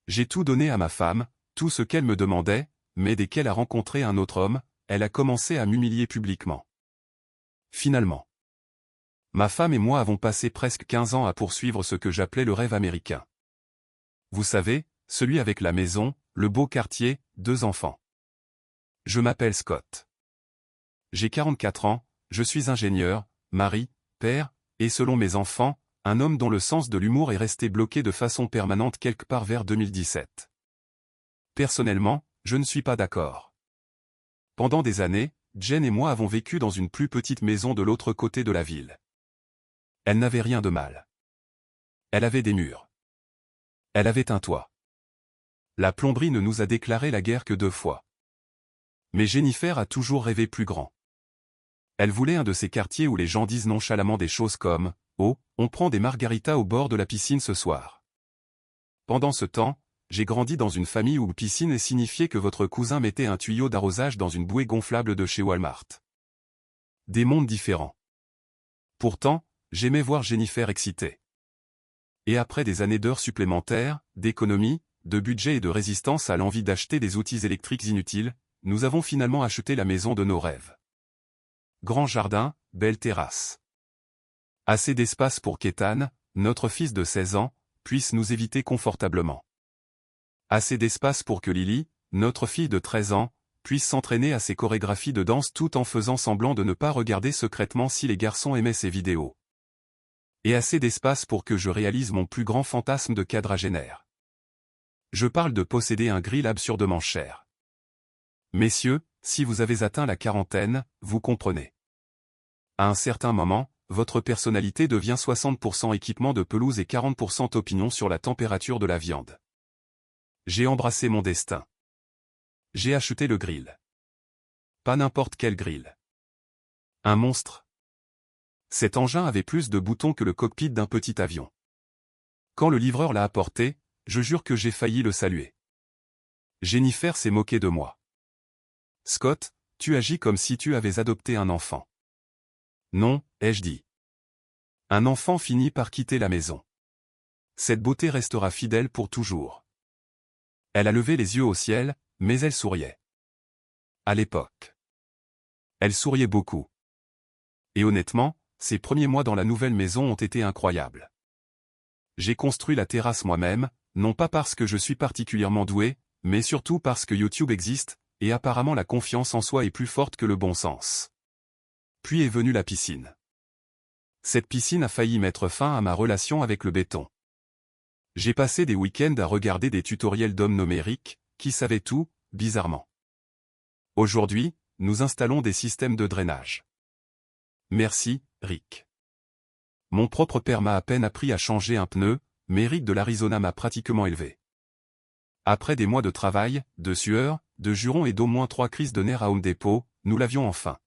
J'ai tout donné à ma femme, tout ce qu'elle me demandait, mais dès qu'elle a rencontré un autre homme, elle a commencé à m'humilier publiquement. Finalement, ma femme et moi avons passé presque 15 ans à poursuivre ce que j'appelais le rêve américain. Vous savez, celui avec la maison, le beau quartier, 2 enfants. Je m'appelle Scott. J'ai 44 ans, je suis ingénieur, mari, père, et selon mes enfants, un homme dont le sens de l'humour est resté bloqué de façon permanente quelque part vers 2017. Personnellement, je ne suis pas d'accord. Pendant des années, Jen et moi avons vécu dans une plus petite maison de l'autre côté de la ville. Elle n'avait rien de mal. Elle avait des murs. Elle avait un toit. La plomberie ne nous a déclaré la guerre que 2 fois. Mais Jennifer a toujours rêvé plus grand. Elle voulait un de ces quartiers où les gens disent nonchalamment des choses comme « Oh, on prend des margaritas au bord de la piscine ce soir ». Pendant ce temps, j'ai grandi dans une famille où piscine signifiait que votre cousin mettait un tuyau d'arrosage dans une bouée gonflable de chez Walmart. Des mondes différents. Pourtant, j'aimais voir Jennifer excitée. Et après des années d'heures supplémentaires, d'économie, de budget et de résistance à l'envie d'acheter des outils électriques inutiles, nous avons finalement acheté la maison de nos rêves. Grand jardin, belle terrasse. Assez d'espace pour qu'Ethan, notre fils de 16 ans, puisse nous éviter confortablement. Assez d'espace pour que Lily, notre fille de 13 ans, puisse s'entraîner à ses chorégraphies de danse tout en faisant semblant de ne pas regarder secrètement si les garçons aimaient ses vidéos. Et assez d'espace pour que je réalise mon plus grand fantasme de quadragénaire. Je parle de posséder un grill absurdement cher. Messieurs, si vous avez atteint la quarantaine, vous comprenez. À un certain moment, votre personnalité devient 60% équipement de pelouse et 40% opinion sur la température de la viande. J'ai embrassé mon destin. J'ai acheté le grill. Pas n'importe quel grill. Un monstre. Cet engin avait plus de boutons que le cockpit d'un petit avion. Quand le livreur l'a apporté, je jure que j'ai failli le saluer. Jennifer s'est moquée de moi. Scott, tu agis comme si tu avais adopté un enfant. Non, ai-je dit. Un enfant finit par quitter la maison. Cette beauté restera fidèle pour toujours. Elle a levé les yeux au ciel, mais elle souriait. À l'époque. Elle souriait beaucoup. Et honnêtement, ses premiers mois dans la nouvelle maison ont été incroyables. J'ai construit la terrasse moi-même, non pas parce que je suis particulièrement doué, mais surtout parce que YouTube existe, et apparemment la confiance en soi est plus forte que le bon sens. Puis est venue la piscine. Cette piscine a failli mettre fin à ma relation avec le béton. J'ai passé des week-ends à regarder des tutoriels d'hommes numériques, qui savaient tout, bizarrement. Aujourd'hui, nous installons des systèmes de drainage. Merci, Rick. Mon propre père m'a à peine appris à changer un pneu, mais Rick de l'Arizona m'a pratiquement élevé. Après des mois de travail, de sueur, de jurons et d'au moins 3 crises de nerfs à Home Depot, nous l'avions enfin.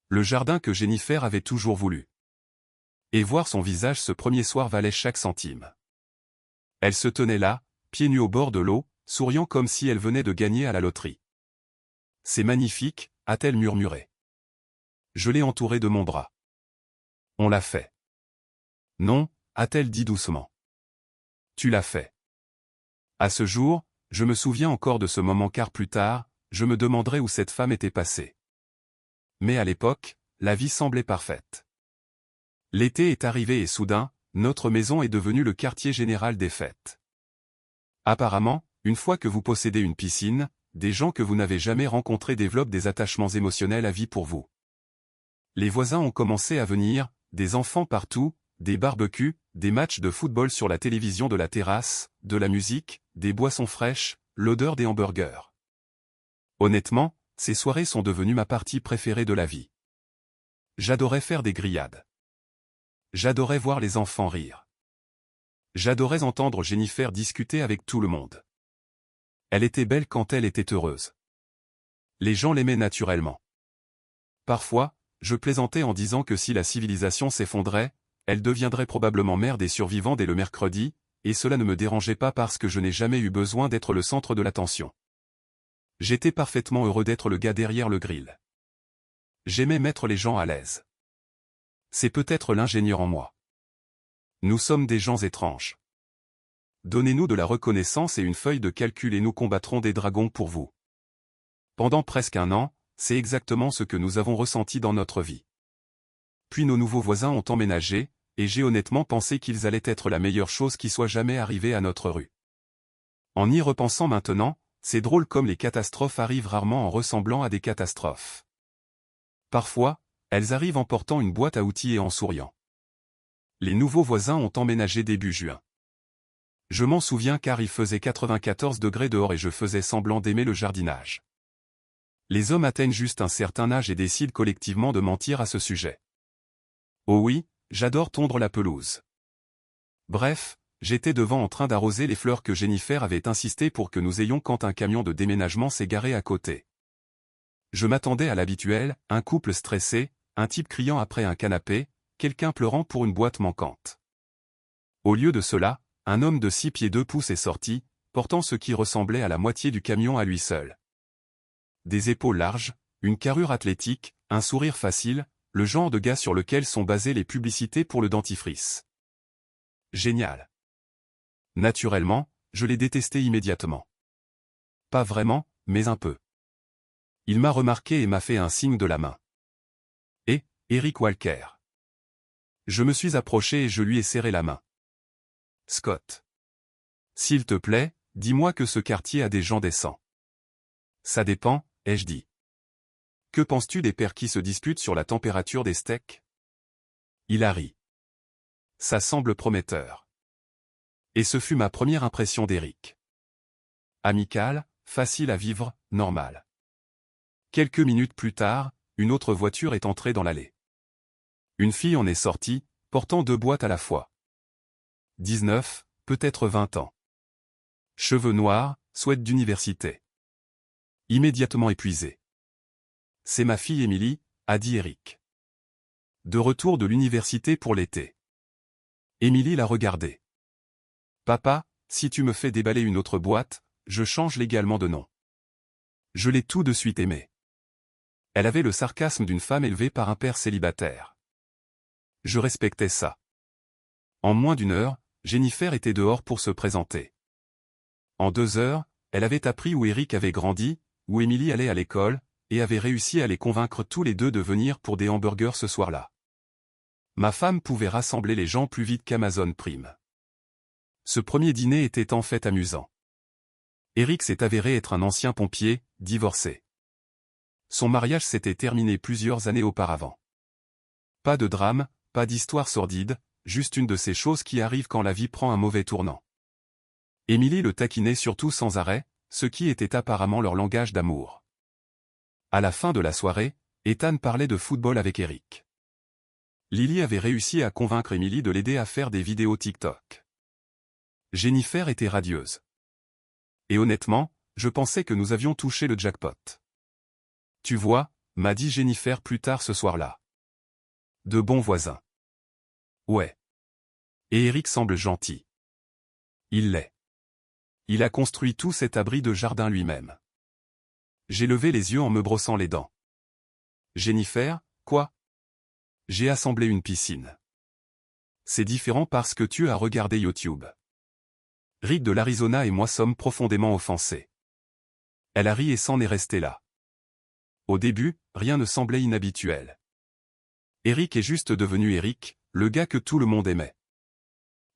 Le jardin que Jennifer avait toujours voulu. Et voir son visage ce premier soir valait chaque centime. Elle se tenait là, pieds nus au bord de l'eau, souriant comme si elle venait de gagner à la loterie. C'est magnifique, a-t-elle murmuré. Je l'ai entourée de mon bras. On l'a fait. Non, a-t-elle dit doucement. Tu l'as fait. À ce jour, je me souviens encore de ce moment car plus tard, je me demanderai où cette femme était passée. Mais à l'époque, la vie semblait parfaite. L'été est arrivé et soudain, notre maison est devenue le quartier général des fêtes. Apparemment, une fois que vous possédez une piscine, des gens que vous n'avez jamais rencontrés développent des attachements émotionnels à vie pour vous. Les voisins ont commencé à venir, des enfants partout, des barbecues, des matchs de football sur la télévision de la terrasse, de la musique, des boissons fraîches, l'odeur des hamburgers. Honnêtement, ces soirées sont devenues ma partie préférée de la vie. J'adorais faire des grillades. J'adorais voir les enfants rire. J'adorais entendre Jennifer discuter avec tout le monde. Elle était belle quand elle était heureuse. Les gens l'aimaient naturellement. Parfois, je plaisantais en disant que si la civilisation s'effondrait, elle deviendrait probablement mère des survivants dès le mercredi, et cela ne me dérangeait pas parce que je n'ai jamais eu besoin d'être le centre de l'attention. J'étais parfaitement heureux d'être le gars derrière le grill. J'aimais mettre les gens à l'aise. C'est peut-être l'ingénieur en moi. Nous sommes des gens étranges. Donnez-nous de la reconnaissance et une feuille de calcul et nous combattrons des dragons pour vous. Pendant presque un an, c'est exactement ce que nous avons ressenti dans notre vie. Puis nos nouveaux voisins ont emménagé, et j'ai honnêtement pensé qu'ils allaient être la meilleure chose qui soit jamais arrivée à notre rue. En y repensant maintenant, c'est drôle comme les catastrophes arrivent rarement en ressemblant à des catastrophes. Parfois, elles arrivent en portant une boîte à outils et en souriant. Les nouveaux voisins ont emménagé début juin. Je m'en souviens car il faisait 94 degrés dehors et je faisais semblant d'aimer le jardinage. Les hommes atteignent juste un certain âge et décident collectivement de mentir à ce sujet. Oh oui, j'adore tondre la pelouse. Bref, j'étais devant en train d'arroser les fleurs que Jennifer avait insisté pour que nous ayons quand un camion de déménagement s'est garé à côté. Je m'attendais à l'habituel, un couple stressé, un type criant après un canapé, quelqu'un pleurant pour une boîte manquante. Au lieu de cela, un homme de 6 pieds 2 pouces est sorti, portant ce qui ressemblait à la moitié du camion à lui seul. Des épaules larges, une carrure athlétique, un sourire facile, le genre de gars sur lequel sont basées les publicités pour le dentifrice. Génial. Naturellement, je l'ai détesté immédiatement. Pas vraiment, mais un peu. Il m'a remarqué et m'a fait un signe de la main. Et, Eric Walker. Je me suis approché et je lui ai serré la main. Scott. S'il te plaît, dis-moi que ce quartier a des gens décents. Ça dépend, ai-je dit. Que penses-tu des pères qui se disputent sur la température des steaks? Il a ri. Ça semble prometteur. Et ce fut ma première impression d'Eric. Amical, facile à vivre, normal. Quelques minutes plus tard, une autre voiture est entrée dans l'allée. Une fille en est sortie, portant 2 boîtes à la fois. 19, peut-être 20 ans. Cheveux noirs, sweat d'université. Immédiatement épuisé. C'est ma fille Émilie, a dit Eric. De retour de l'université pour l'été. Émilie l'a regardé. Papa, si tu me fais déballer une autre boîte, je change légalement de nom. Je l'ai tout de suite aimée. Elle avait le sarcasme d'une femme élevée par un père célibataire. Je respectais ça. En moins d'1 heure, Jennifer était dehors pour se présenter. En 2 heures, elle avait appris où Eric avait grandi, où Émilie allait à l'école, et avait réussi à les convaincre tous les deux de venir pour des hamburgers ce soir-là. Ma femme pouvait rassembler les gens plus vite qu'Amazon Prime. Ce premier dîner était en fait amusant. Eric s'est avéré être un ancien pompier, divorcé. Son mariage s'était terminé plusieurs années auparavant. Pas de drame, pas d'histoire sordide, juste une de ces choses qui arrivent quand la vie prend un mauvais tournant. Émilie le taquinait surtout sans arrêt, ce qui était apparemment leur langage d'amour. À la fin de la soirée, Ethan parlait de football avec Eric. Lily avait réussi à convaincre Émilie de l'aider à faire des vidéos TikTok. Jennifer était radieuse. Et honnêtement, je pensais que nous avions touché le jackpot. Tu vois, m'a dit Jennifer plus tard ce soir-là. De bons voisins. Ouais. Et Eric semble gentil. Il l'est. Il a construit tout cet abri de jardin lui-même. J'ai levé les yeux en me brossant les dents. Jennifer, quoi? J'ai assemblé une piscine. C'est différent parce que tu as regardé YouTube. Rick de l'Arizona et moi sommes profondément offensés. Elle a ri et s'en est restée là. Au début, rien ne semblait inhabituel. Eric est juste devenu Eric, le gars que tout le monde aimait.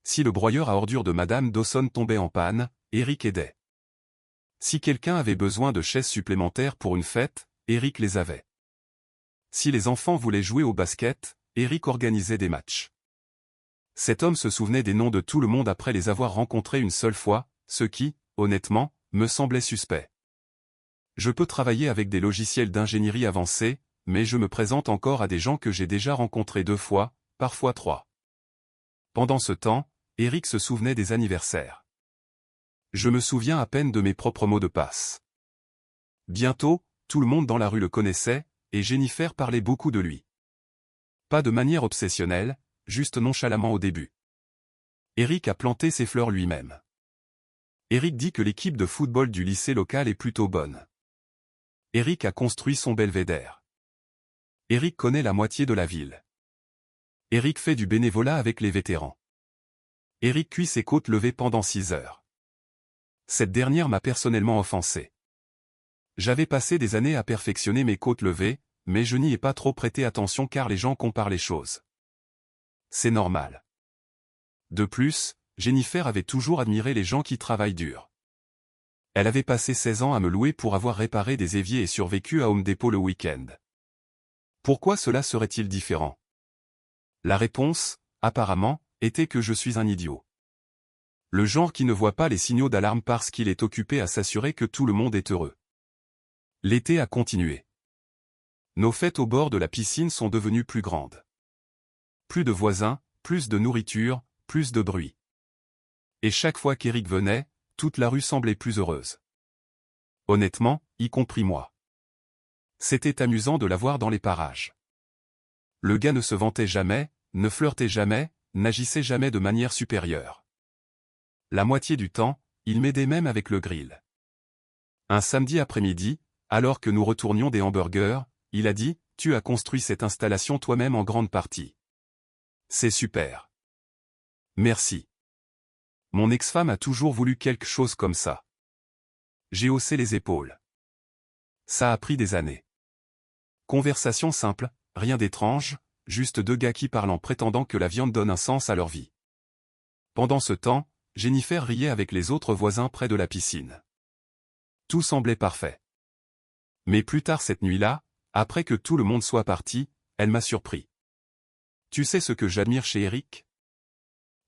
Si le broyeur à ordures de Madame Dawson tombait en panne, Eric aidait. Si quelqu'un avait besoin de chaises supplémentaires pour une fête, Eric les avait. Si les enfants voulaient jouer au basket, Eric organisait des matchs. Cet homme se souvenait des noms de tout le monde après les avoir rencontrés une seule fois, ce qui, honnêtement, me semblait suspect. Je peux travailler avec des logiciels d'ingénierie avancée, mais je me présente encore à des gens que j'ai déjà rencontrés 2 fois, parfois 3. Pendant ce temps, Eric se souvenait des anniversaires. Je me souviens à peine de mes propres mots de passe. Bientôt, tout le monde dans la rue le connaissait, et Jennifer parlait beaucoup de lui. Pas de manière obsessionnelle, juste nonchalamment au début. Eric a planté ses fleurs lui-même. Eric dit que l'équipe de football du lycée local est plutôt bonne. Eric a construit son belvédère. Eric connaît la moitié de la ville. Eric fait du bénévolat avec les vétérans. Eric cuit ses côtes levées pendant 6 heures. Cette dernière m'a personnellement offensé. J'avais passé des années à perfectionner mes côtes levées, mais je n'y ai pas trop prêté attention car les gens comparent les choses. C'est normal. De plus, Jennifer avait toujours admiré les gens qui travaillent dur. Elle avait passé 16 ans à me louer pour avoir réparé des éviers et survécu à Home Depot le week-end. Pourquoi cela serait-il différent? La réponse, apparemment, était que je suis un idiot. Le genre qui ne voit pas les signaux d'alarme parce qu'il est occupé à s'assurer que tout le monde est heureux. L'été a continué. Nos fêtes au bord de la piscine sont devenues plus grandes. Plus de voisins, plus de nourriture, plus de bruit. Et chaque fois qu'Eric venait, toute la rue semblait plus heureuse. Honnêtement, y compris moi. C'était amusant de la voir dans les parages. Le gars ne se vantait jamais, ne flirtait jamais, n'agissait jamais de manière supérieure. La moitié du temps, il m'aidait même avec le grill. Un samedi après-midi, alors que nous retournions des hamburgers, il a dit « Tu as construit cette installation toi-même en grande partie. C'est super. Merci. » Mon ex-femme a toujours voulu quelque chose comme ça. J'ai haussé les épaules. Ça a pris des années. Conversation simple, rien d'étrange, juste deux gars qui parlent en prétendant que la viande donne un sens à leur vie. Pendant ce temps, Jennifer riait avec les autres voisins près de la piscine. Tout semblait parfait. Mais plus tard cette nuit-là, après que tout le monde soit parti, elle m'a surpris. « Tu sais ce que j'admire chez Eric ?»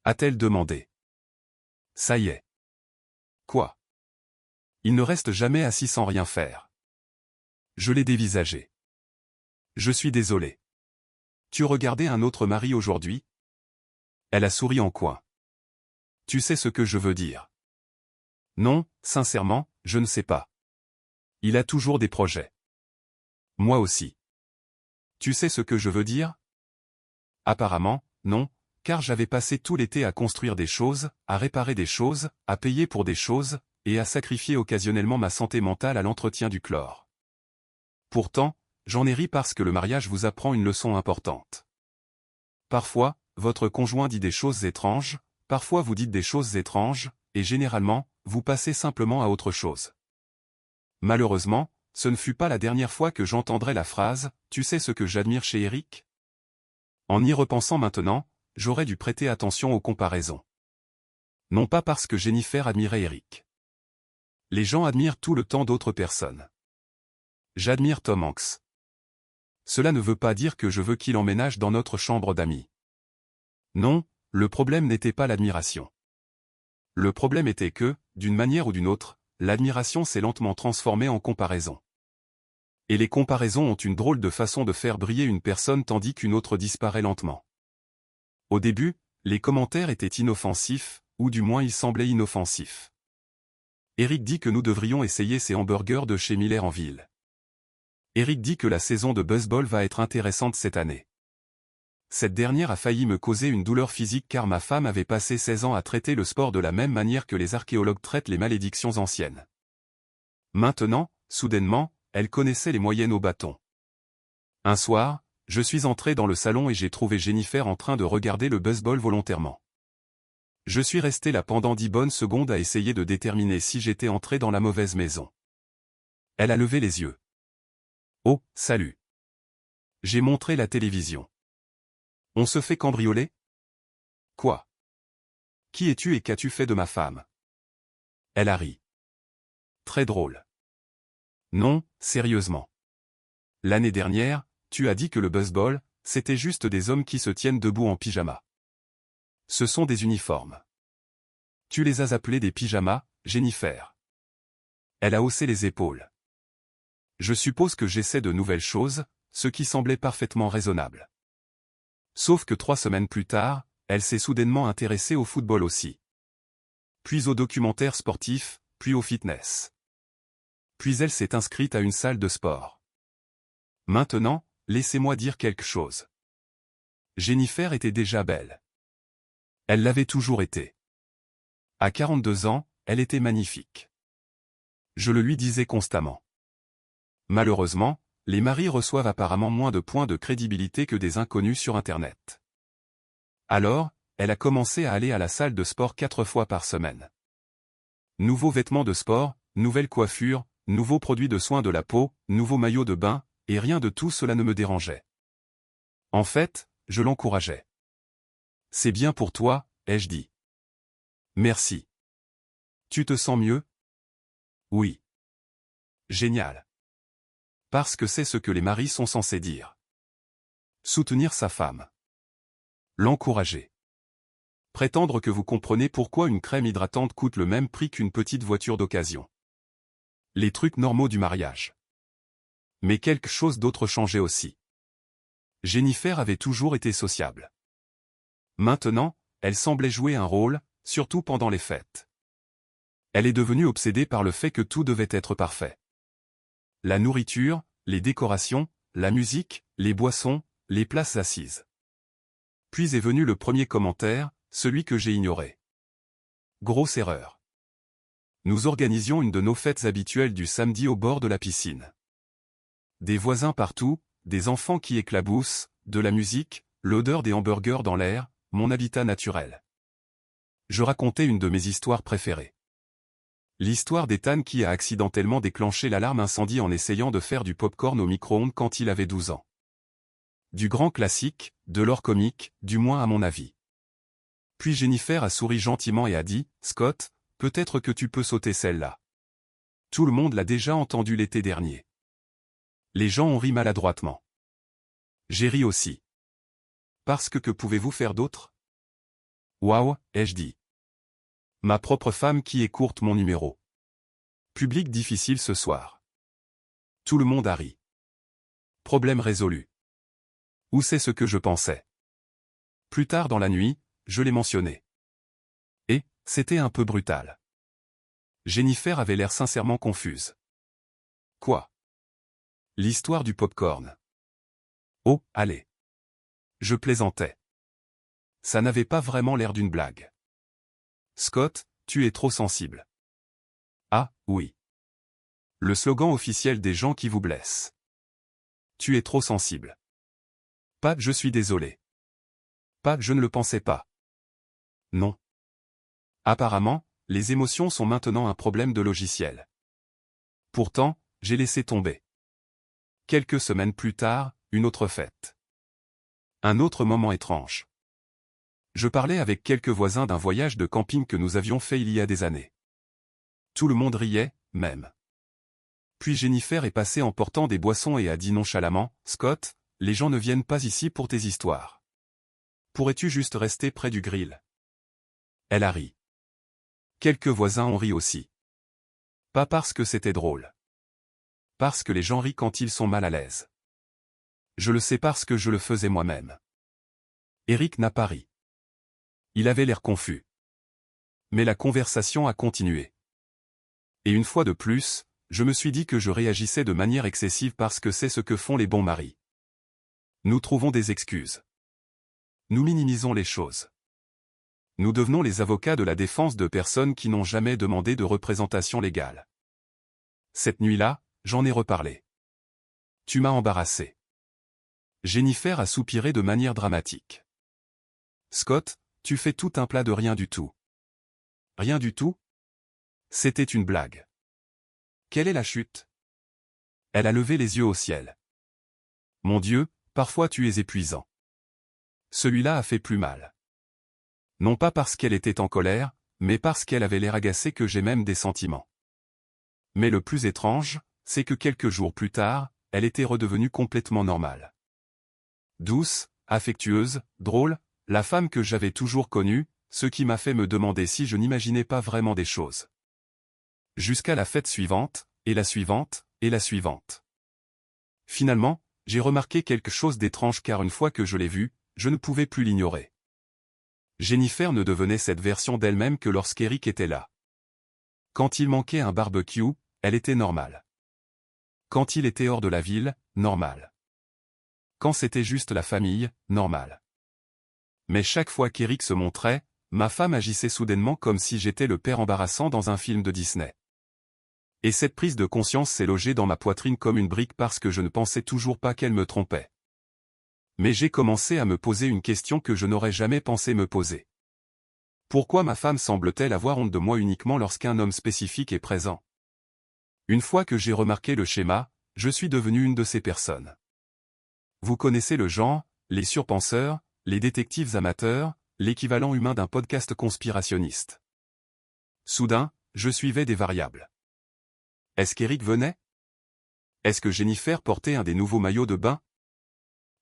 a-t-elle demandé. Ça y est. Quoi? Il ne reste jamais assis sans rien faire. Je l'ai dévisagé. Je suis désolé. Tu regardais un autre mari aujourd'hui? Elle a souri en coin. Tu sais ce que je veux dire? Non, sincèrement, je ne sais pas. Il a toujours des projets. Moi aussi. Tu sais ce que je veux dire? Apparemment, non, car j'avais passé tout l'été à construire des choses, à réparer des choses, à payer pour des choses, et à sacrifier occasionnellement ma santé mentale à l'entretien du chlore. Pourtant, j'en ai ri parce que le mariage vous apprend une leçon importante. Parfois, votre conjoint dit des choses étranges, parfois vous dites des choses étranges, et généralement, vous passez simplement à autre chose. Malheureusement, ce ne fut pas la dernière fois que j'entendrai la phrase « Tu sais ce que j'admire chez Eric ?» En y repensant maintenant, j'aurais dû prêter attention aux comparaisons. Non pas parce que Jennifer admirait Eric. Les gens admirent tout le temps d'autres personnes. J'admire Tom Hanks. Cela ne veut pas dire que je veux qu'il emménage dans notre chambre d'amis. Non, le problème n'était pas l'admiration. Le problème était que, d'une manière ou d'une autre, l'admiration s'est lentement transformée en comparaison. Et les comparaisons ont une drôle de façon de faire briller une personne tandis qu'une autre disparaît lentement. Au début, les commentaires étaient inoffensifs, ou du moins ils semblaient inoffensifs. Eric dit que nous devrions essayer ces hamburgers de chez Miller en ville. Eric dit que la saison de baseball va être intéressante cette année. Cette dernière a failli me causer une douleur physique car ma femme avait passé 16 ans à traiter le sport de la même manière que les archéologues traitent les malédictions anciennes. Maintenant, soudainement, elle connaissait les moyennes au bâton. Un soir, je suis entré dans le salon et j'ai trouvé Jennifer en train de regarder le baseball volontairement. Je suis resté là pendant 10 bonnes secondes à essayer de déterminer si j'étais entré dans la mauvaise maison. Elle a levé les yeux. Oh, salut. J'ai montré la télévision. On se fait cambrioler? Quoi? Qui es-tu et qu'as-tu fait de ma femme? Elle a ri. Très drôle. Non, sérieusement. L'année dernière, tu as dit que le baseball, c'était juste des hommes qui se tiennent debout en pyjama. Ce sont des uniformes. Tu les as appelés des pyjamas, Jennifer. Elle a haussé les épaules. Je suppose que j'essaie de nouvelles choses, ce qui semblait parfaitement raisonnable. Sauf que 3 semaines plus tard, elle s'est soudainement intéressée au football aussi. Puis au documentaire sportif, puis au fitness. Puis elle s'est inscrite à une salle de sport. Maintenant, laissez-moi dire quelque chose. Jennifer était déjà belle. Elle l'avait toujours été. À 42 ans, elle était magnifique. Je le lui disais constamment. Malheureusement, les maris reçoivent apparemment moins de points de crédibilité que des inconnus sur Internet. Alors, elle a commencé à aller à la salle de sport 4 fois par semaine. Nouveaux vêtements de sport, nouvelle coiffure, nouveaux produits de soins de la peau, nouveau maillot de bain, et rien de tout cela ne me dérangeait. En fait, je l'encourageais. C'est bien pour toi, ai-je dit. Merci. Tu te sens mieux? Oui. Génial. Parce que c'est ce que les maris sont censés dire. Soutenir sa femme. L'encourager. Prétendre que vous comprenez pourquoi une crème hydratante coûte le même prix qu'une petite voiture d'occasion. Les trucs normaux du mariage. Mais quelque chose d'autre changeait aussi. Jennifer avait toujours été sociable. Maintenant, elle semblait jouer un rôle, surtout pendant les fêtes. Elle est devenue obsédée par le fait que tout devait être parfait. La nourriture, les décorations, la musique, les boissons, les places assises. Puis est venu le premier commentaire, celui que j'ai ignoré. Grosse erreur. Nous organisions une de nos fêtes habituelles du samedi au bord de la piscine. Des voisins partout, des enfants qui éclaboussent, de la musique, l'odeur des hamburgers dans l'air, mon habitat naturel. Je racontais une de mes histoires préférées. L'histoire d'Ethan qui a accidentellement déclenché l'alarme incendie en essayant de faire du pop-corn au micro-ondes quand il avait 12 ans. Du grand classique, de l'or comique, du moins à mon avis. Puis Jennifer a souri gentiment et a dit, « Scott, peut-être que tu peux sauter celle-là. » Tout le monde l'a déjà entendu l'été dernier. Les gens ont ri maladroitement. J'ai ri aussi. Parce que pouvez-vous faire d'autre? Waouh, ai-je dit. Ma propre femme qui écourte mon numéro. Public difficile ce soir. Tout le monde a ri. Problème résolu. Ou c'est ce que je pensais. Plus tard dans la nuit, je l'ai mentionné. Et, c'était un peu brutal. Jennifer avait l'air sincèrement confuse. Quoi? L'histoire du pop-corn. Oh, allez. Je plaisantais. Ça n'avait pas vraiment l'air d'une blague. Scott, tu es trop sensible. Ah, oui. Le slogan officiel des gens qui vous blessent. Tu es trop sensible. Pas, je suis désolé. Pas, je ne le pensais pas. Non. Apparemment, les émotions sont maintenant un problème de logiciel. Pourtant, j'ai laissé tomber. Quelques semaines plus tard, une autre fête. Un autre moment étrange. Je parlais avec quelques voisins d'un voyage de camping que nous avions fait il y a des années. Tout le monde riait, même. Puis Jennifer est passée en portant des boissons et a dit nonchalamment, « Scott, les gens ne viennent pas ici pour tes histoires. Pourrais-tu juste rester près du grill ?» Elle a ri. Quelques voisins ont ri aussi. Pas parce que c'était drôle. Parce que les gens rient quand ils sont mal à l'aise. Je le sais parce que je le faisais moi-même. Eric n'a pas ri. Il avait l'air confus. Mais la conversation a continué. Et une fois de plus, je me suis dit que je réagissais de manière excessive parce que c'est ce que font les bons maris. Nous trouvons des excuses. Nous minimisons les choses. Nous devenons les avocats de la défense de personnes qui n'ont jamais demandé de représentation légale. Cette nuit-là, j'en ai reparlé. Tu m'as embarrassé. Jennifer a soupiré de manière dramatique. Scott, tu fais tout un plat de rien du tout. Rien du tout? C'était une blague. Quelle est la chute? Elle a levé les yeux au ciel. Mon Dieu, parfois tu es épuisant. Celui-là a fait plus mal. Non pas parce qu'elle était en colère, mais parce qu'elle avait l'air agacée que j'ai même des sentiments. Mais le plus étrange, c'est que quelques jours plus tard, elle était redevenue complètement normale. Douce, affectueuse, drôle, la femme que j'avais toujours connue, ce qui m'a fait me demander si je n'imaginais pas vraiment des choses. Jusqu'à la fête suivante, et la suivante, et la suivante. Finalement, j'ai remarqué quelque chose d'étrange car une fois que je l'ai vue, je ne pouvais plus l'ignorer. Jennifer ne devenait cette version d'elle-même que lorsqu'Eric était là. Quand il manquait un barbecue, elle était normale. Quand il était hors de la ville, normale. Quand c'était juste la famille, normale. Mais chaque fois qu'Eric se montrait, ma femme agissait soudainement comme si j'étais le père embarrassant dans un film de Disney. Et cette prise de conscience s'est logée dans ma poitrine comme une brique parce que je ne pensais toujours pas qu'elle me trompait. Mais j'ai commencé à me poser une question que je n'aurais jamais pensé me poser. Pourquoi ma femme semble-t-elle avoir honte de moi uniquement lorsqu'un homme spécifique est présent? Une fois que j'ai remarqué le schéma, je suis devenu une de ces personnes. Vous connaissez le genre, les surpenseurs, les détectives amateurs, l'équivalent humain d'un podcast conspirationniste. Soudain, je suivais des variables. Est-ce qu'Eric venait? Est-ce que Jennifer portait un des nouveaux maillots de bain?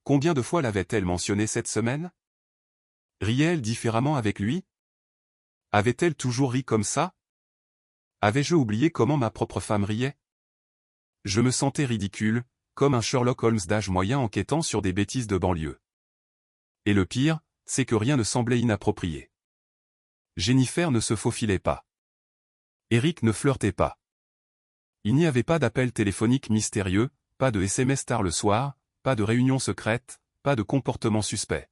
Combien de fois l'avait-elle mentionné cette semaine? Riait-elle différemment avec lui? Avait-elle toujours ri comme ça? Avais-je oublié comment ma propre femme riait? Je me sentais ridicule, comme un Sherlock Holmes d'âge moyen enquêtant sur des bêtises de banlieue. Et le pire, c'est que rien ne semblait inapproprié. Jennifer ne se faufilait pas. Eric ne flirtait pas. Il n'y avait pas d'appel téléphonique mystérieux, pas de SMS tard le soir, pas de réunion secrète, pas de comportement suspect.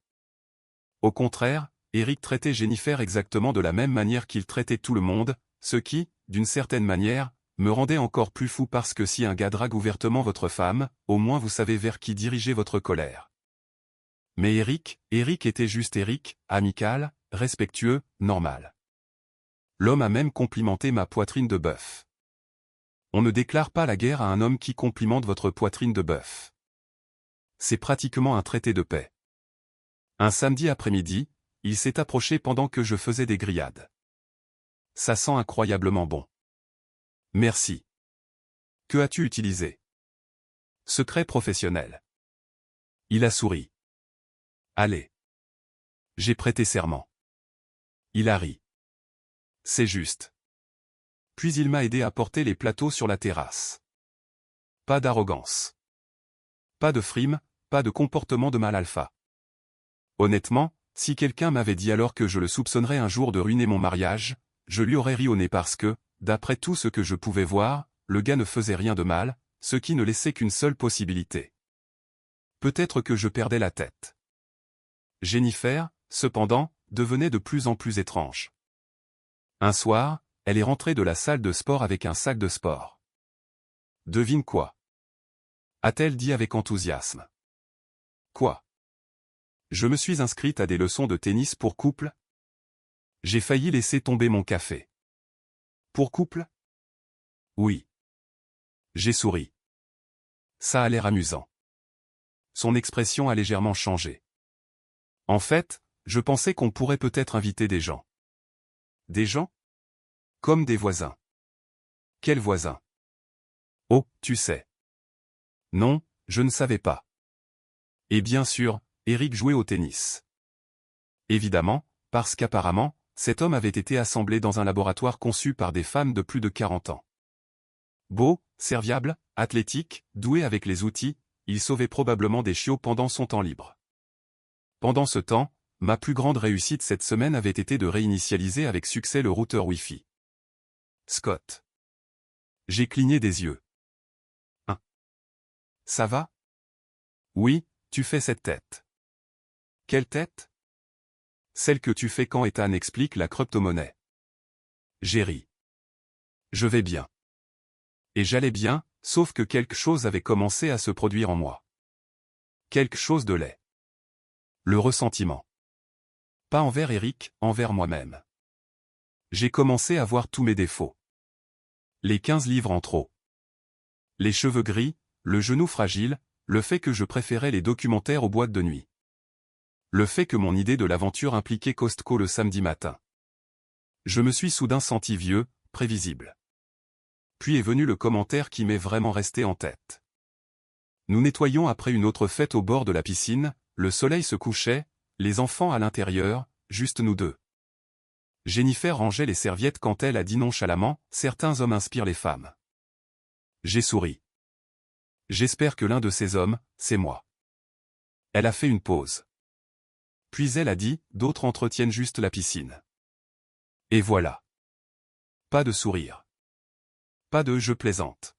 Au contraire, Eric traitait Jennifer exactement de la même manière qu'il traitait tout le monde, ce qui, d'une certaine manière, me rendait encore plus fou parce que si un gars drague ouvertement votre femme, au moins vous savez vers qui diriger votre colère. Mais Eric était juste Eric, amical, respectueux, normal. L'homme a même complimenté ma poitrine de bœuf. On ne déclare pas la guerre à un homme qui complimente votre poitrine de bœuf. C'est pratiquement un traité de paix. Un samedi après-midi, il s'est approché pendant que je faisais des grillades. Ça sent incroyablement bon. Merci. Que as-tu utilisé? Secret professionnel. Il a souri. Allez. J'ai prêté serment. Il a ri. C'est juste. Puis il m'a aidé à porter les plateaux sur la terrasse. Pas d'arrogance. Pas de frime, pas de comportement de mal alpha. Honnêtement, si quelqu'un m'avait dit alors que je le soupçonnerais un jour de ruiner mon mariage, je lui aurais ri au nez parce que, d'après tout ce que je pouvais voir, le gars ne faisait rien de mal, ce qui ne laissait qu'une seule possibilité. Peut-être que je perdais la tête. Jennifer, cependant, devenait de plus en plus étrange. Un soir, elle est rentrée de la salle de sport avec un sac de sport. Devine quoi? A-t-elle dit avec enthousiasme. Quoi? Je me suis inscrite à des leçons de tennis pour couple? J'ai failli laisser tomber mon café. Pour couple? Oui. J'ai souri. Ça a l'air amusant. Son expression a légèrement changé. En fait, je pensais qu'on pourrait peut-être inviter des gens. Des gens? Comme des voisins. Quels voisins? Oh, tu sais. Non, je ne savais pas. Et bien sûr, Eric jouait au tennis. Évidemment, parce qu'apparemment, cet homme avait été assemblé dans un laboratoire conçu par des femmes de plus de 40 ans. Beau, serviable, athlétique, doué avec les outils, il sauvait probablement des chiots pendant son temps libre. Pendant ce temps, ma plus grande réussite cette semaine avait été de réinitialiser avec succès le routeur Wi-Fi. Scott. J'ai cligné des yeux. Hein? Ça va? Oui, tu fais cette tête. Quelle tête? Celle que tu fais quand Ethan explique la crypto-monnaie. J'ai ri. Je vais bien. Et j'allais bien, sauf que quelque chose avait commencé à se produire en moi. Quelque chose de laid. Le ressentiment. Pas envers Eric, envers moi-même. J'ai commencé à voir tous mes défauts. Les 15 livres en trop. Les cheveux gris, le genou fragile, le fait que je préférais les documentaires aux boîtes de nuit. Le fait que mon idée de l'aventure impliquait Costco le samedi matin. Je me suis soudain senti vieux, prévisible. Puis est venu le commentaire qui m'est vraiment resté en tête. Nous nettoyions après une autre fête au bord de la piscine, le soleil se couchait, les enfants à l'intérieur, juste nous deux. Jennifer rangeait les serviettes quand elle a dit nonchalamment, « Certains hommes inspirent les femmes. » J'ai souri. J'espère que l'un de ces hommes, c'est moi. Elle a fait une pause. Puis elle a dit, « D'autres entretiennent juste la piscine. » Et voilà. Pas de sourire. Pas de « je plaisante ».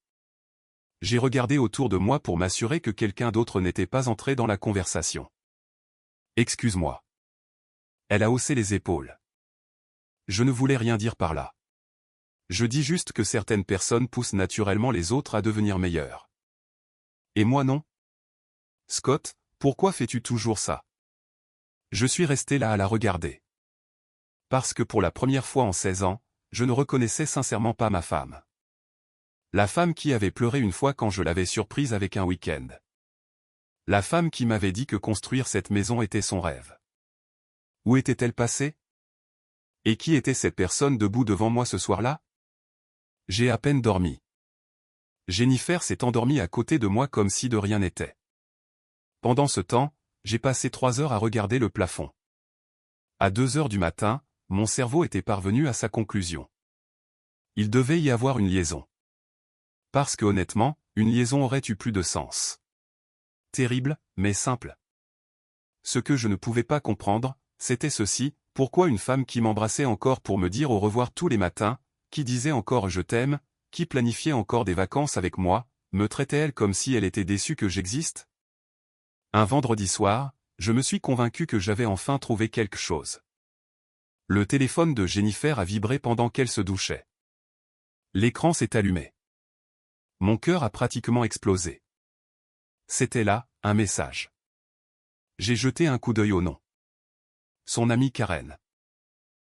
J'ai regardé autour de moi pour m'assurer que quelqu'un d'autre n'était pas entré dans la conversation. Excuse-moi. Elle a haussé les épaules. Je ne voulais rien dire par là. Je dis juste que certaines personnes poussent naturellement les autres à devenir meilleurs. Et moi non? Scott, Pourquoi fais-tu toujours ça? Je suis resté là à la regarder. Parce que pour la première fois en 16 ans, je ne reconnaissais sincèrement pas ma femme. La femme qui avait pleuré une fois quand je l'avais surprise avec un week-end. La femme qui m'avait dit que construire cette maison était son rêve. Où était-elle passée? Et qui était cette personne debout devant moi ce soir-là? J'ai à peine dormi. Jennifer s'est endormie à côté de moi comme si de rien n'était. Pendant ce temps, j'ai passé 3 heures à regarder le plafond. À 2 heures du matin, mon cerveau était parvenu à sa conclusion. Il devait y avoir une liaison. Parce que honnêtement, une liaison aurait eu plus de sens. Terrible, mais simple. Ce que je ne pouvais pas comprendre, c'était ceci: pourquoi une femme qui m'embrassait encore pour me dire au revoir tous les matins, qui disait encore je t'aime, qui planifiait encore des vacances avec moi, me traitait-elle comme si elle était déçue que j'existe? Un vendredi soir, je me suis convaincu que j'avais enfin trouvé quelque chose. Le téléphone de Jennifer a vibré pendant qu'elle se douchait. L'écran s'est allumé. Mon cœur a pratiquement explosé. C'était là, un message. J'ai jeté un coup d'œil au nom. Son amie Karen.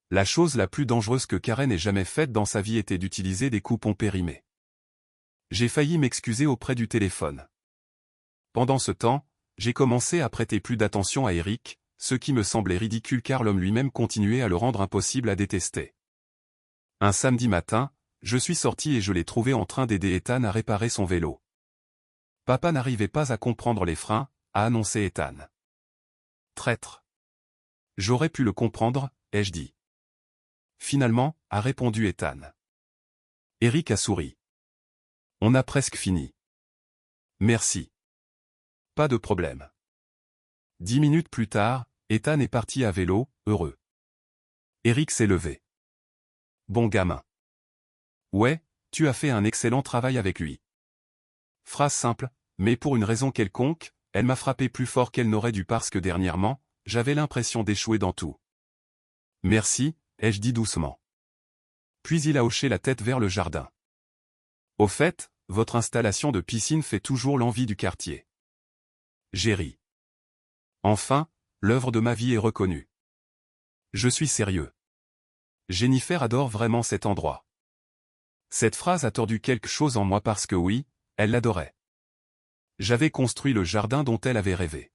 La chose la plus dangereuse que Karen ait jamais faite dans sa vie était d'utiliser des coupons périmés. J'ai failli m'excuser auprès du téléphone. Pendant ce temps, j'ai commencé à prêter plus d'attention à Eric, ce qui me semblait ridicule car l'homme lui-même continuait à le rendre impossible à détester. Un samedi matin, je suis sorti et je l'ai trouvé en train d'aider Ethan à réparer son vélo. Papa n'arrivait pas à comprendre les freins, a annoncé Ethan. Traître. J'aurais pu le comprendre, ai-je dit. Finalement, a répondu Ethan. Eric a souri. On a presque fini. Merci. Pas de problème. 10 minutes plus tard, Ethan est parti à vélo, heureux. Eric s'est levé. Bon gamin. Ouais, tu as fait un excellent travail avec lui. Phrase simple, mais pour une raison quelconque, elle m'a frappé plus fort qu'elle n'aurait dû parce que dernièrement, j'avais l'impression d'échouer dans tout. Merci, ai-je dit doucement. Puis il a hoché la tête vers le jardin. Au fait, votre installation de piscine fait toujours l'envie du quartier. J'ai ri. Enfin, l'œuvre de ma vie est reconnue. Je suis sérieux. Jennifer adore vraiment cet endroit. Cette phrase a tordu quelque chose en moi parce que oui, elle l'adorait. J'avais construit le jardin dont elle avait rêvé.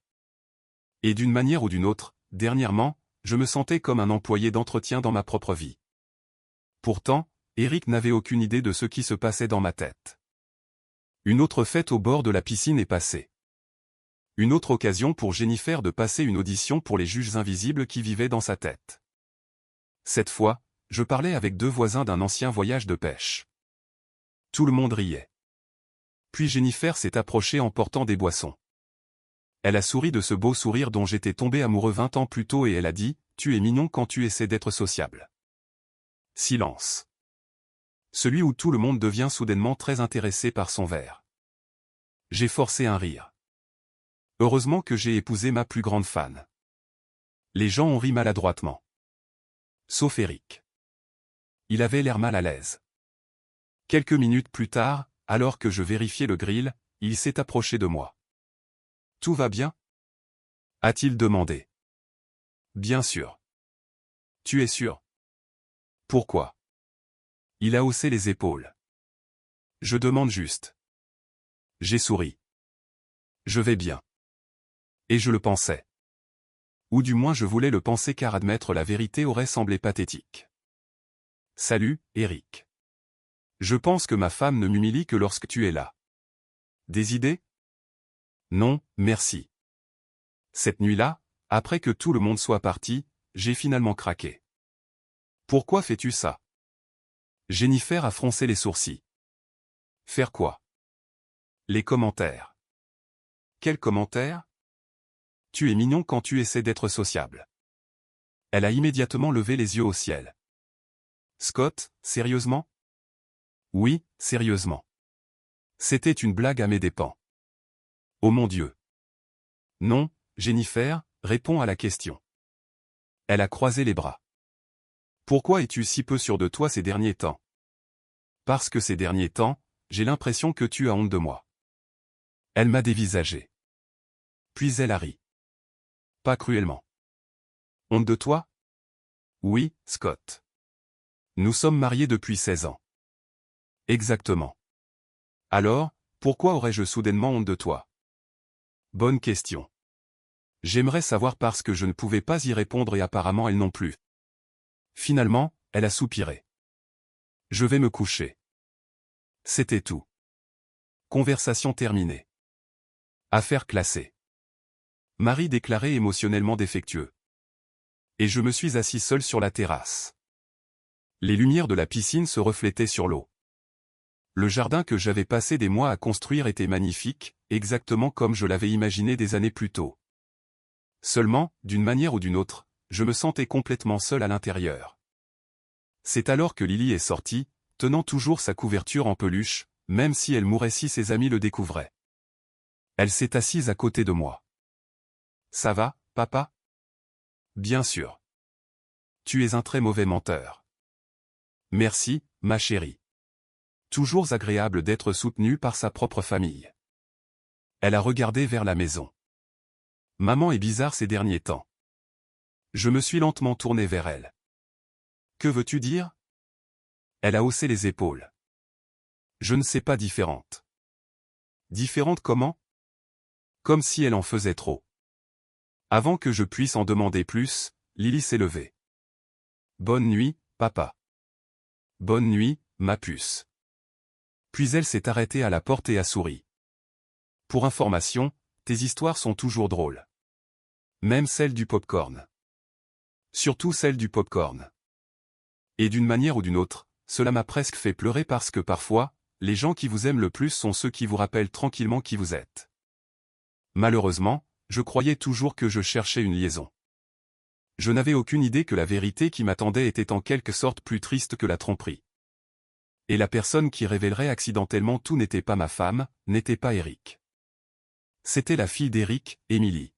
Et d'une manière ou d'une autre, dernièrement, je me sentais comme un employé d'entretien dans ma propre vie. Pourtant, Eric n'avait aucune idée de ce qui se passait dans ma tête. Une autre fête au bord de la piscine est passée. Une autre occasion pour Jennifer de passer une audition pour les juges invisibles qui vivaient dans sa tête. Cette fois, je parlais avec 2 voisins d'un ancien voyage de pêche. Tout le monde riait. Puis Jennifer s'est approchée en portant des boissons. Elle a souri de ce beau sourire dont j'étais tombé amoureux 20 ans plus tôt et elle a dit, « Tu es mignon quand tu essaies d'être sociable. » Silence. Celui où tout le monde devient soudainement très intéressé par son verre. J'ai forcé un rire. Heureusement que j'ai épousé ma plus grande fan. Les gens ont ri maladroitement. Sauf Eric. Il avait l'air mal à l'aise. Quelques minutes plus tard, alors que je vérifiais le grill, il s'est approché de moi. « Tout va bien ?» a-t-il demandé. « Bien sûr. »« Tu es sûr ?» ?»« Pourquoi ?» Il a haussé les épaules. « Je demande juste. » J'ai souri. « Je vais bien. » Et je le pensais. Ou du moins je voulais le penser car admettre la vérité aurait semblé pathétique. « Salut, Eric. Je pense que ma femme ne m'humilie que lorsque tu es là. » Des idées? Non, merci. Cette nuit-là, après que tout le monde soit parti, j'ai finalement craqué. Pourquoi fais-tu ça? Jennifer a froncé les sourcils. Faire quoi? Les commentaires. Quels commentaires? Tu es mignon quand tu essaies d'être sociable. Elle a immédiatement levé les yeux au ciel. Scott, sérieusement? Oui, sérieusement. C'était une blague à mes dépens. Oh mon Dieu. Non, Jennifer, réponds à la question. Elle a croisé les bras. Pourquoi es-tu si peu sûre de toi ces derniers temps? Parce que ces derniers temps, j'ai l'impression que tu as honte de moi. Elle m'a dévisagé. Puis elle a ri. Pas cruellement. Honte de toi? Oui, Scott. Nous sommes mariés depuis 16 ans. Exactement. Alors, pourquoi aurais-je soudainement honte de toi? Bonne question. J'aimerais savoir parce que je ne pouvais pas y répondre et apparemment elle non plus. Finalement, elle a soupiré. Je vais me coucher. C'était tout. Conversation terminée. Affaire classée. Mari déclaré émotionnellement défectueux. Et je me suis assis seul sur la terrasse. Les lumières de la piscine se reflétaient sur l'eau. Le jardin que j'avais passé des mois à construire était magnifique, exactement comme je l'avais imaginé des années plus tôt. Seulement, d'une manière ou d'une autre, je me sentais complètement seul à l'intérieur. C'est alors que Lily est sortie, tenant toujours sa couverture en peluche, même si elle mourait si ses amis le découvraient. Elle s'est assise à côté de moi. Ça va, papa? Bien sûr. Tu es un très mauvais menteur. Merci, ma chérie. Toujours agréable d'être soutenue par sa propre famille. Elle a regardé vers la maison. Maman est bizarre ces derniers temps. Je me suis lentement tourné vers elle. Que veux-tu dire? Elle a haussé les épaules. Je ne sais pas, différente. Différente comment? Comme si elle en faisait trop. Avant que je puisse en demander plus, Lily s'est levée. Bonne nuit, papa. Bonne nuit, ma puce. Puis elle s'est arrêtée à la porte et a souri. Pour information, tes histoires sont toujours drôles. Même celle du pop-corn. Surtout celle du pop-corn. Et d'une manière ou d'une autre, cela m'a presque fait pleurer parce que parfois, les gens qui vous aiment le plus sont ceux qui vous rappellent tranquillement qui vous êtes. Malheureusement, je croyais toujours que je cherchais une liaison. Je n'avais aucune idée que la vérité qui m'attendait était en quelque sorte plus triste que la tromperie. Et la personne qui révélerait accidentellement tout n'était pas ma femme, n'était pas Eric. C'était la fille d'Eric, Emily.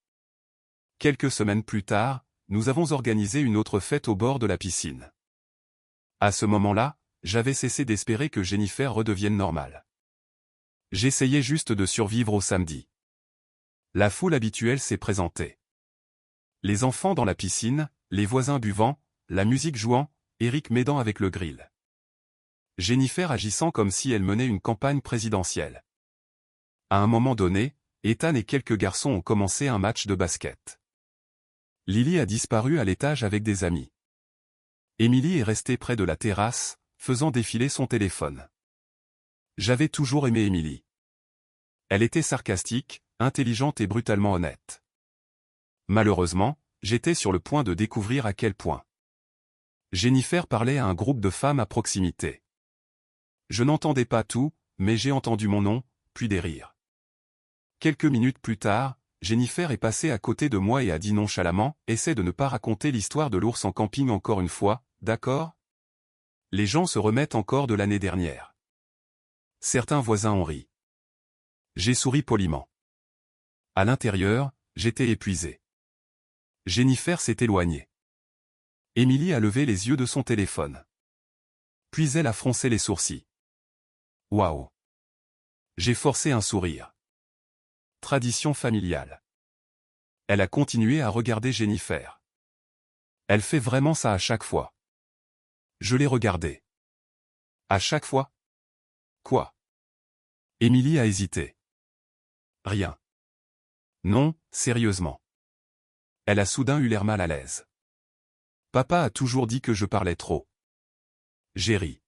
Quelques semaines plus tard, nous avons organisé une autre fête au bord de la piscine. À ce moment-là, j'avais cessé d'espérer que Jennifer redevienne normale. J'essayais juste de survivre au samedi. La foule habituelle s'est présentée. Les enfants dans la piscine, les voisins buvant, la musique jouant, Eric m'aidant avec le grill. Jennifer agissant comme si elle menait une campagne présidentielle. À un moment donné, Ethan et quelques garçons ont commencé un match de basket. Lily a disparu à l'étage avec des amis. Emily est restée près de la terrasse, faisant défiler son téléphone. J'avais toujours aimé Emily. Elle était sarcastique, intelligente et brutalement honnête. Malheureusement, j'étais sur le point de découvrir à quel point. Jennifer parlait à un groupe de femmes à proximité. Je n'entendais pas tout, mais j'ai entendu mon nom, puis des rires. Quelques minutes plus tard, Jennifer est passée à côté de moi et a dit nonchalamment, « Essaie de ne pas raconter l'histoire de l'ours en camping encore une fois, d'accord? Les gens se remettent encore de l'année dernière. » Certains voisins ont ri. J'ai souri poliment. À l'intérieur, j'étais épuisé. Jennifer s'est éloignée. Emily a levé les yeux de son téléphone. Puis elle a froncé les sourcils. Waouh! J'ai forcé un sourire. Tradition familiale. Elle a continué à regarder Jennifer. Elle fait vraiment ça à chaque fois. Je l'ai regardée. À chaque fois? Quoi? Emily a hésité. Rien. Non, sérieusement. Elle a soudain eu l'air mal à l'aise. Papa a toujours dit que je parlais trop. J'ai ri.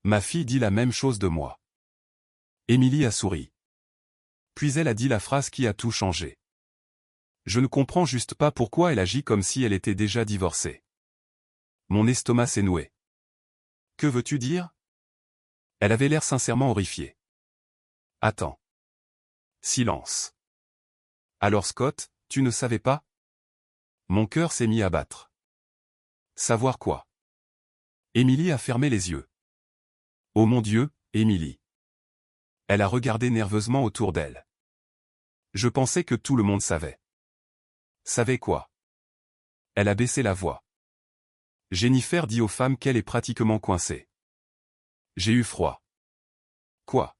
Ma fille dit la même chose de moi. Emily a souri. Puis elle a dit la phrase qui a tout changé. Je ne comprends juste pas pourquoi elle agit comme si elle était déjà divorcée. Mon estomac s'est noué. Que veux-tu dire? Elle avait l'air sincèrement horrifiée. Attends. Silence. Alors Scott, tu ne savais pas? Mon cœur s'est mis à battre. Savoir quoi? Emily a fermé les yeux. Oh mon Dieu, Emily. Elle a regardé nerveusement autour d'elle. Je pensais que tout le monde savait. Savait quoi? Elle a baissé la voix. Jennifer dit aux femmes qu'elle est pratiquement coincée. J'ai eu froid. Quoi?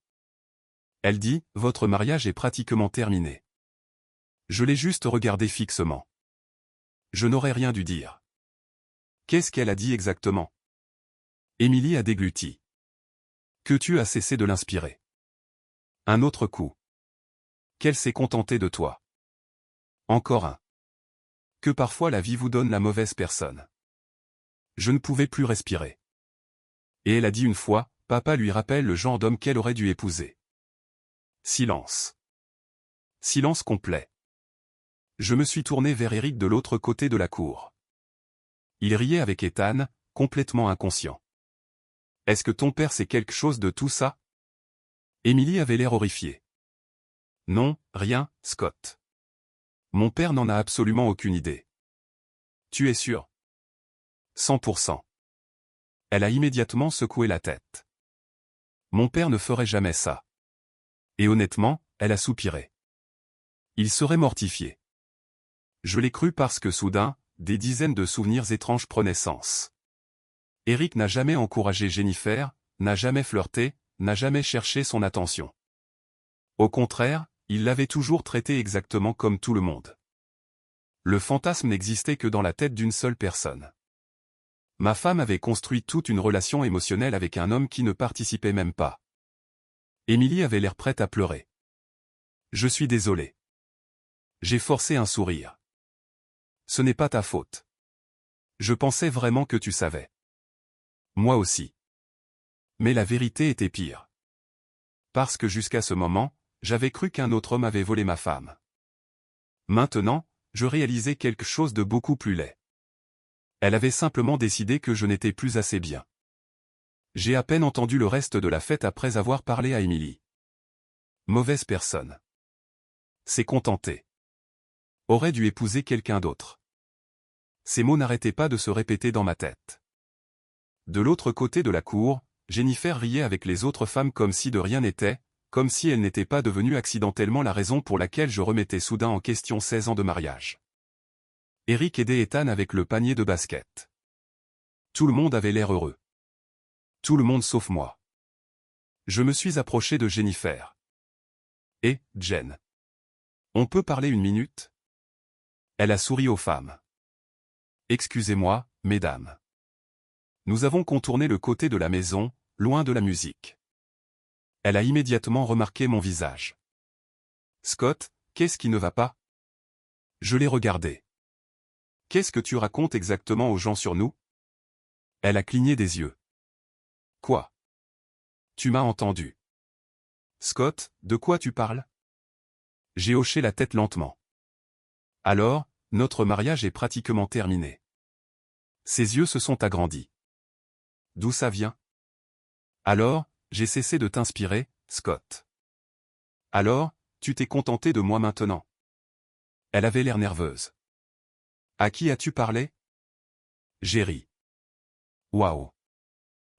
Elle dit, votre mariage est pratiquement terminé. Je l'ai juste regardé fixement. Je n'aurais rien dû dire. Qu'est-ce qu'elle a dit exactement? Émilie a dégluti. Que tu as cessé de l'inspirer. Un autre coup. Qu'elle s'est contentée de toi. Encore un. Que parfois la vie vous donne la mauvaise personne. Je ne pouvais plus respirer. Et elle a dit une fois, papa lui rappelle le genre d'homme qu'elle aurait dû épouser. Silence. Silence complet. Je me suis tourné vers Eric de l'autre côté de la cour. Il riait avec Ethan, complètement inconscient. Est-ce que ton père sait quelque chose de tout ça? Émilie avait l'air horrifiée. Non, rien, Scott. Mon père n'en a absolument aucune idée. Tu es sûr? 100%. Elle a immédiatement secoué la tête. Mon père ne ferait jamais ça. Et honnêtement, elle a soupiré. Il serait mortifié. Je l'ai cru parce que soudain, des dizaines de souvenirs étranges prenaient sens. Eric n'a jamais encouragé Jennifer, n'a jamais flirté, n'a jamais cherché son attention. Au contraire, il l'avait toujours traitée exactement comme tout le monde. Le fantasme n'existait que dans la tête d'une seule personne. Ma femme avait construit toute une relation émotionnelle avec un homme qui ne participait même pas. Émilie avait l'air prête à pleurer. Je suis désolé. J'ai forcé un sourire. Ce n'est pas ta faute. Je pensais vraiment que tu savais. Moi aussi. Mais la vérité était pire. Parce que jusqu'à ce moment, j'avais cru qu'un autre homme avait volé ma femme. Maintenant, je réalisais quelque chose de beaucoup plus laid. Elle avait simplement décidé que je n'étais plus assez bien. J'ai à peine entendu le reste de la fête après avoir parlé à Émilie. Mauvaise personne. S'est contentée. Aurait dû épouser quelqu'un d'autre. Ces mots n'arrêtaient pas de se répéter dans ma tête. De l'autre côté de la cour, Jennifer riait avec les autres femmes comme si de rien n'était, comme si elle n'était pas devenue accidentellement la raison pour laquelle je remettais soudain en question 16 ans de mariage. Eric aidait Ethan avec le panier de basket. Tout le monde avait l'air heureux. Tout le monde sauf moi. Je me suis approché de Jennifer. Et, Jen. On peut parler une minute? Elle a souri aux femmes. Excusez-moi, mesdames. Nous avons contourné le côté de la maison, loin de la musique. Elle a immédiatement remarqué mon visage. Scott, qu'est-ce qui ne va pas? Je l'ai regardé. Qu'est-ce que tu racontes exactement aux gens sur nous? Elle a cligné des yeux. Quoi? Tu m'as entendu. Scott, de quoi tu parles? J'ai hoché la tête lentement. Alors, notre mariage est pratiquement terminé. Ses yeux se sont agrandis. D'où ça vient? Alors, j'ai cessé de t'inspirer, Scott. Alors, tu t'es contenté de moi maintenant? Elle avait l'air nerveuse. À qui as-tu parlé? J'ai ri. Waouh.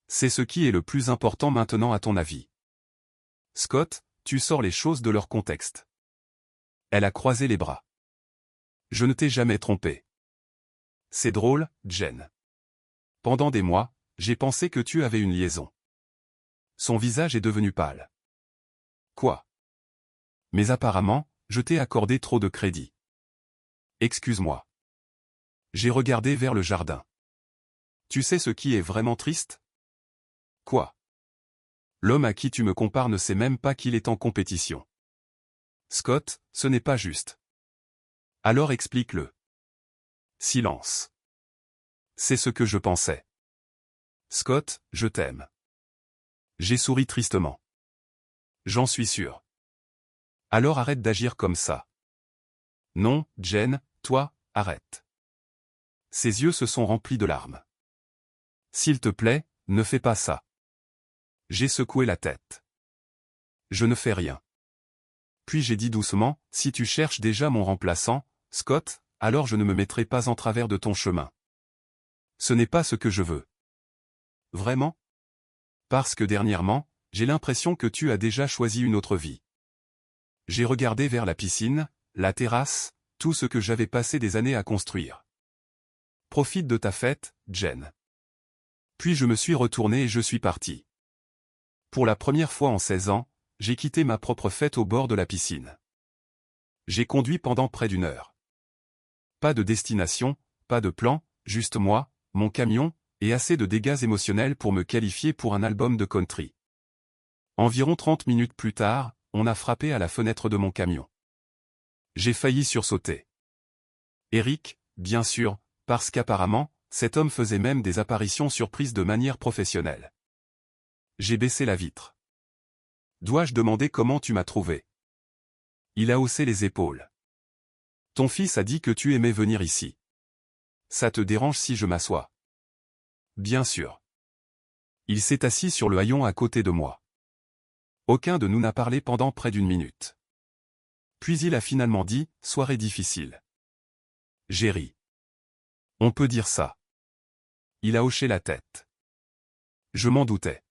C'est ce qui est le plus important maintenant à ton avis. Scott, tu sors les choses de leur contexte. Elle a croisé les bras. Je ne t'ai jamais trompé. C'est drôle, Jen. Pendant des mois, j'ai pensé que tu avais une liaison. Son visage est devenu pâle. Quoi? Mais apparemment, je t'ai accordé trop de crédit. Excuse-moi. J'ai regardé vers le jardin. Tu sais ce qui est vraiment triste? Quoi? L'homme à qui tu me compares ne sait même pas qu'il est en compétition. Scott, ce n'est pas juste. Alors explique-le. Silence. C'est ce que je pensais. Scott, je t'aime. J'ai souri tristement. J'en suis sûr. Alors arrête d'agir comme ça. Non, Jen, toi, arrête. Ses yeux se sont remplis de larmes. S'il te plaît, ne fais pas ça. J'ai secoué la tête. Je ne fais rien. Puis j'ai dit doucement, si tu cherches déjà mon remplaçant, Scott, alors je ne me mettrai pas en travers de ton chemin. Ce n'est pas ce que je veux. Vraiment? Parce que dernièrement, j'ai l'impression que tu as déjà choisi une autre vie. J'ai regardé vers la piscine, la terrasse, tout ce que j'avais passé des années à construire. Profite de ta fête, Jen. Puis je me suis retourné et je suis parti. Pour la première fois en 16 ans, j'ai quitté ma propre fête au bord de la piscine. J'ai conduit pendant près d'1 heure. Pas de destination, pas de plan, juste moi, mon camion, et assez de dégâts émotionnels pour me qualifier pour un album de country. Environ 30 minutes plus tard, on a frappé à la fenêtre de mon camion. J'ai failli sursauter. Eric, bien sûr, parce qu'apparemment, cet homme faisait même des apparitions surprises de manière professionnelle. J'ai baissé la vitre. Dois-je demander comment tu m'as trouvé? Il a haussé les épaules. Ton fils a dit que tu aimais venir ici. Ça te dérange si je m'assois? Bien sûr. Il s'est assis sur le haillon à côté de moi. Aucun de nous n'a parlé pendant près d'1 minute. Puis il a finalement dit, « Soirée difficile ». J'ai ri. On peut dire ça. Il a hoché la tête. Je m'en doutais.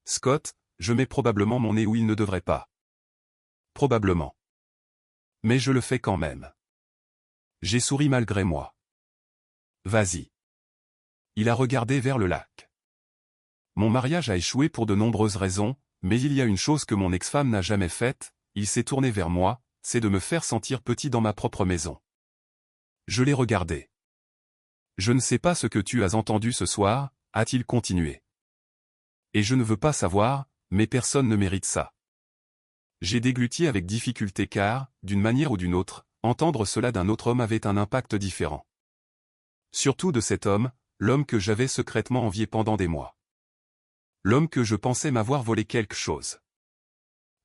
Scott, je mets probablement mon nez où il ne devrait pas. Probablement. Mais je le fais quand même. J'ai souri malgré moi. Vas-y. Il a regardé vers le lac. Mon mariage a échoué pour de nombreuses raisons, mais il y a une chose que mon ex-femme n'a jamais faite, il s'est tourné vers moi, c'est de me faire sentir petit dans ma propre maison. Je l'ai regardé. Je ne sais pas ce que tu as entendu ce soir, a-t-il continué. Et je ne veux pas savoir, mais personne ne mérite ça. J'ai dégluti avec difficulté car, d'une manière ou d'une autre, entendre cela d'un autre homme avait un impact différent. Surtout de cet homme, l'homme que j'avais secrètement envié pendant des mois. L'homme que je pensais m'avoir volé quelque chose.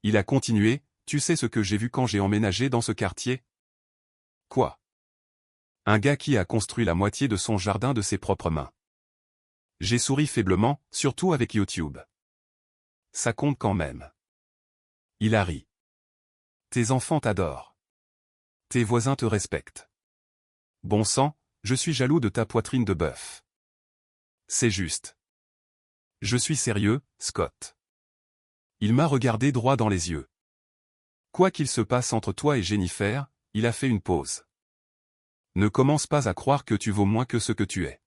Il a continué, tu sais ce que j'ai vu quand j'ai emménagé dans ce quartier? Quoi? Un gars qui a construit la moitié de son jardin de ses propres mains. J'ai souri faiblement, surtout avec YouTube. Ça compte quand même. Il a ri. Tes enfants t'adorent. Tes voisins te respectent. Bon sang, je suis jaloux de ta poitrine de bœuf. C'est juste. Je suis sérieux, Scott. Il m'a regardé droit dans les yeux. Quoi qu'il se passe entre toi et Jennifer, il a fait une pause. Ne commence pas à croire que tu vaux moins que ce que tu es.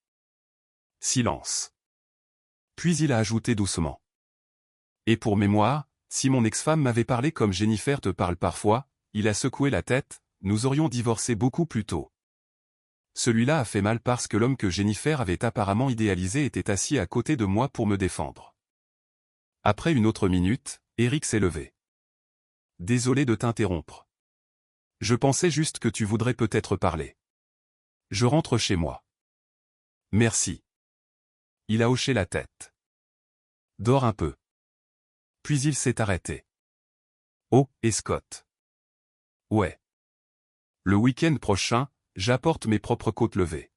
Silence. Puis il a ajouté doucement. Et pour mémoire, si mon ex-femme m'avait parlé comme Jennifer te parle parfois, il a secoué la tête, nous aurions divorcé beaucoup plus tôt. Celui-là a fait mal parce que l'homme que Jennifer avait apparemment idéalisé était assis à côté de moi pour me défendre. Après une autre minute, Eric s'est levé. Désolé de t'interrompre. Je pensais juste que tu voudrais peut-être parler. Je rentre chez moi. Merci. Il a hoché la tête. Dors un peu. Puis il s'est arrêté. Oh, et Scott. Ouais. Le week-end prochain, j'apporte mes propres côtes levées.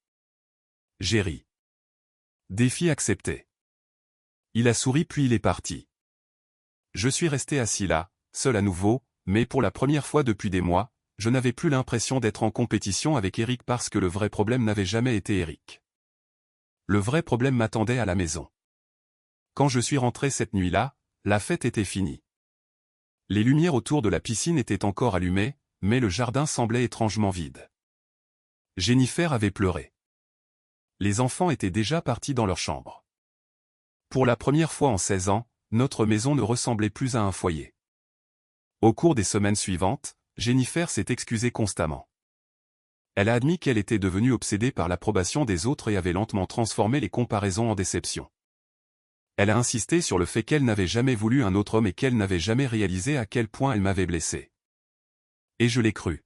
J'ai ri. Défi accepté. Il a souri puis il est parti. Je suis resté assis là, seul à nouveau, mais pour la première fois depuis des mois, je n'avais plus l'impression d'être en compétition avec Eric parce que le vrai problème n'avait jamais été Eric. Le vrai problème m'attendait à la maison. Quand je suis rentré cette nuit-là, la fête était finie. Les lumières autour de la piscine étaient encore allumées, mais le jardin semblait étrangement vide. Jennifer avait pleuré. Les enfants étaient déjà partis dans leur chambre. Pour la première fois en 16 ans, notre maison ne ressemblait plus à un foyer. Au cours des semaines suivantes, Jennifer s'est excusée constamment. Elle a admis qu'elle était devenue obsédée par l'approbation des autres et avait lentement transformé les comparaisons en déception. Elle a insisté sur le fait qu'elle n'avait jamais voulu un autre homme et qu'elle n'avait jamais réalisé à quel point elle m'avait blessé. Et je l'ai cru.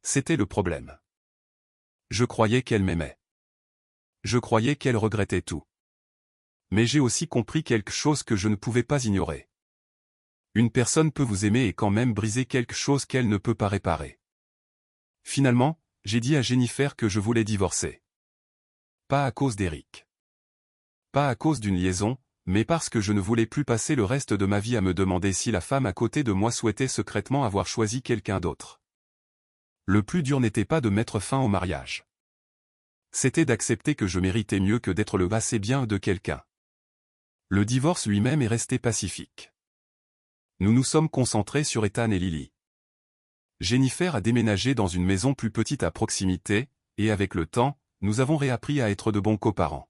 C'était le problème. Je croyais qu'elle m'aimait. Je croyais qu'elle regrettait tout. Mais j'ai aussi compris quelque chose que je ne pouvais pas ignorer. Une personne peut vous aimer et quand même briser quelque chose qu'elle ne peut pas réparer. Finalement, j'ai dit à Jennifer que je voulais divorcer. Pas à cause d'Eric. Pas à cause d'une liaison, mais parce que je ne voulais plus passer le reste de ma vie à me demander si la femme à côté de moi souhaitait secrètement avoir choisi quelqu'un d'autre. Le plus dur n'était pas de mettre fin au mariage. C'était d'accepter que je méritais mieux que d'être le assez bien de quelqu'un. Le divorce lui-même est resté pacifique. Nous nous sommes concentrés sur Ethan et Lily. Jennifer a déménagé dans une maison plus petite à proximité, et avec le temps, nous avons réappris à être de bons coparents.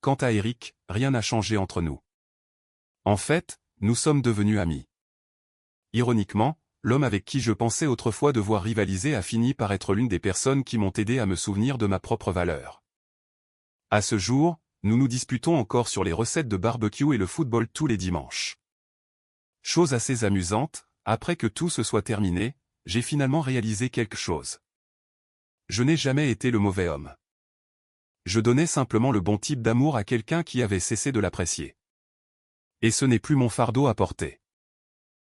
Quant à Eric, rien n'a changé entre nous. En fait, nous sommes devenus amis. Ironiquement, l'homme avec qui je pensais autrefois devoir rivaliser a fini par être l'une des personnes qui m'ont aidé à me souvenir de ma propre valeur. À ce jour, nous nous disputons encore sur les recettes de barbecue et le football tous les dimanches. Chose assez amusante, après que tout se soit terminé, j'ai finalement réalisé quelque chose. Je n'ai jamais été le mauvais homme. Je donnais simplement le bon type d'amour à quelqu'un qui avait cessé de l'apprécier. Et ce n'est plus mon fardeau à porter.